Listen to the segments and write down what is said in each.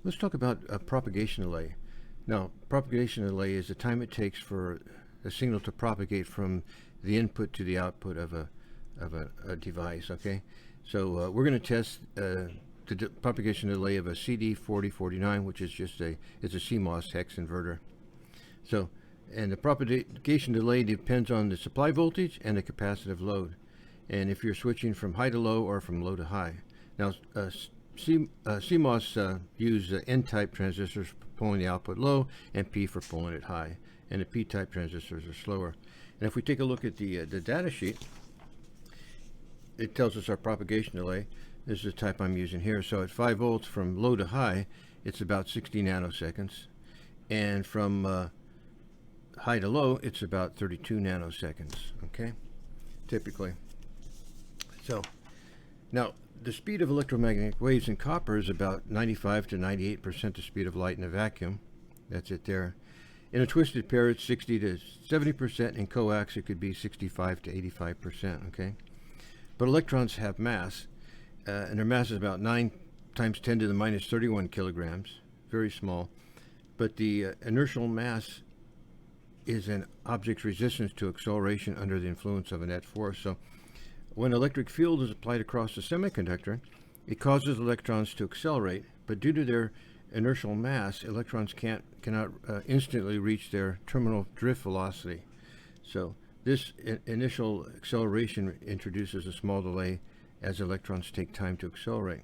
Let's talk about propagation delay. Now, propagation delay is the time it takes for a signal to propagate from the input to the output of a device. Okay, so we're going to test the propagation delay of a CD4049, which is just it's a CMOS hex inverter. So, and the propagation delay depends on the supply voltage and the capacitive load, and if you're switching from high to low or from low to high. Now, CMOS use N-type transistors for pulling the output low and P for pulling it high, and the P-type transistors are slower. And if we take a look at the data sheet, it tells us our propagation delay. This is the type I'm using here. So at 5 volts from low to high, it's about 60 nanoseconds, and from high to low, it's about 32 nanoseconds. Okay, typically. So now, the speed of electromagnetic waves in copper is about 95 to 98% the speed of light in a vacuum. That's it there. In a twisted pair, it's 60 to 70%. In coax, it could be 65 to 85%. Okay, but electrons have mass, and their mass is about 9 times 10 to the minus 31 kilograms. Very small. But the inertial mass is an object's resistance to acceleration under the influence of a net force. So when electric field is applied across the semiconductor, it causes electrons to accelerate, but due to their inertial mass, electrons cannot instantly reach their terminal drift velocity. So this initial acceleration introduces a small delay as electrons take time to accelerate.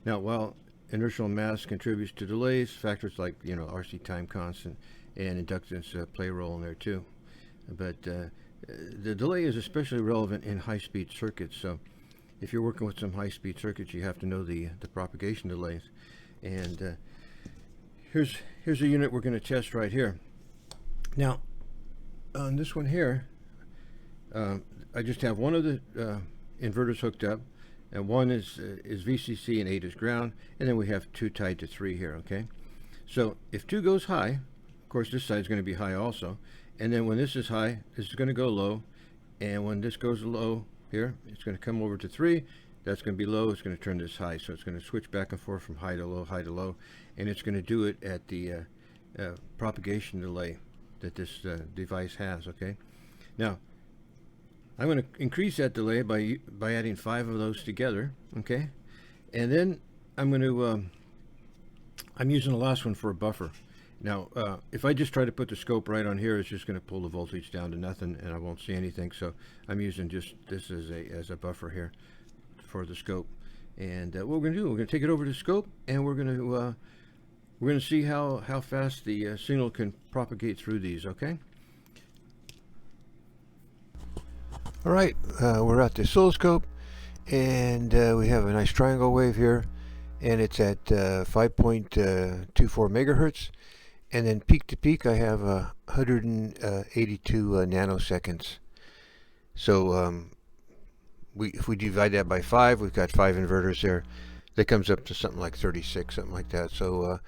Now, while inertial mass contributes to delays, factors like RC time constant and inductance play a role in there too. But the delay is especially relevant in high-speed circuits. So if you're working with some high-speed circuits, you have to know the propagation delays. And here's a unit we're going to test right here. Now, on this one here, I just have one of the inverters hooked up, and one is VCC and 8 is ground, and then we have 2 tied to 3 here. Okay, so if 2 goes high, of course this side is going to be high also. And then when this is high, this is going to go low. And when this goes low here, it's going to come over to 3. That's going to be low. It's going to turn this high. So it's going to switch back and forth from high to low, high to low. And it's going to do it at the propagation delay that this device has. Okay. Now, I'm going to increase that delay by adding 5 of those together. Okay. And then I'm going to, I'm using the last one for a buffer. Now, if I just try to put the scope right on here, it's just going to pull the voltage down to nothing, and I won't see anything. So I'm using just this as a buffer here for the scope. And what we're going to do, we're going to take it over to the scope, and we're going to see how fast the signal can propagate through these. Okay. All right, we're at the oscilloscope, and we have a nice triangle wave here, and it's at 5.24 megahertz. And then peak to peak, I have 182 nanoseconds. So if we divide that by 5, we've got 5 inverters there. That comes up to something like 36, something like that. So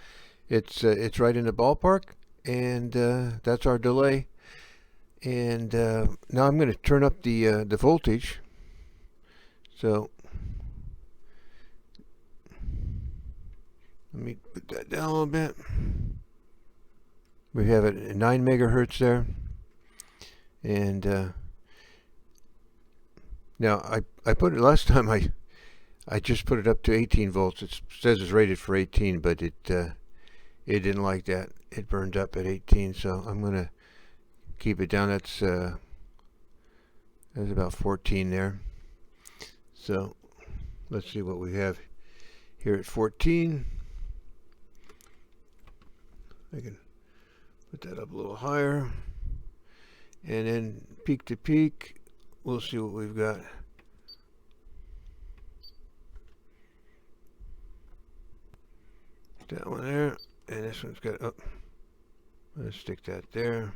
it's right in the ballpark, and that's our delay. And now I'm going to turn up the voltage. So let me put that down a little bit. We have it at 9 megahertz there, and now I put it last time. I just put it up to 18 volts. It says it's rated for 18, but it didn't like that. It burned up at 18, so I'm gonna keep it down. That's about 14 there. So let's see what we have here at 14. I can put that up a little higher, and then peak to peak, we'll see what we've got. That one there, and this one's got up. Let's stick that there,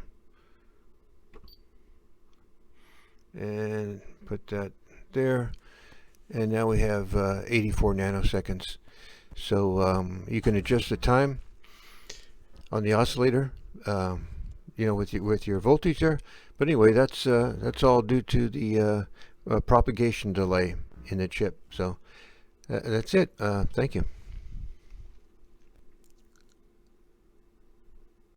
and put that there, and now we have 84 nanoseconds. So you can adjust the time on the oscillator, with your voltage there. But anyway, that's all due to the propagation delay. in the chip. So that's it. Thank you.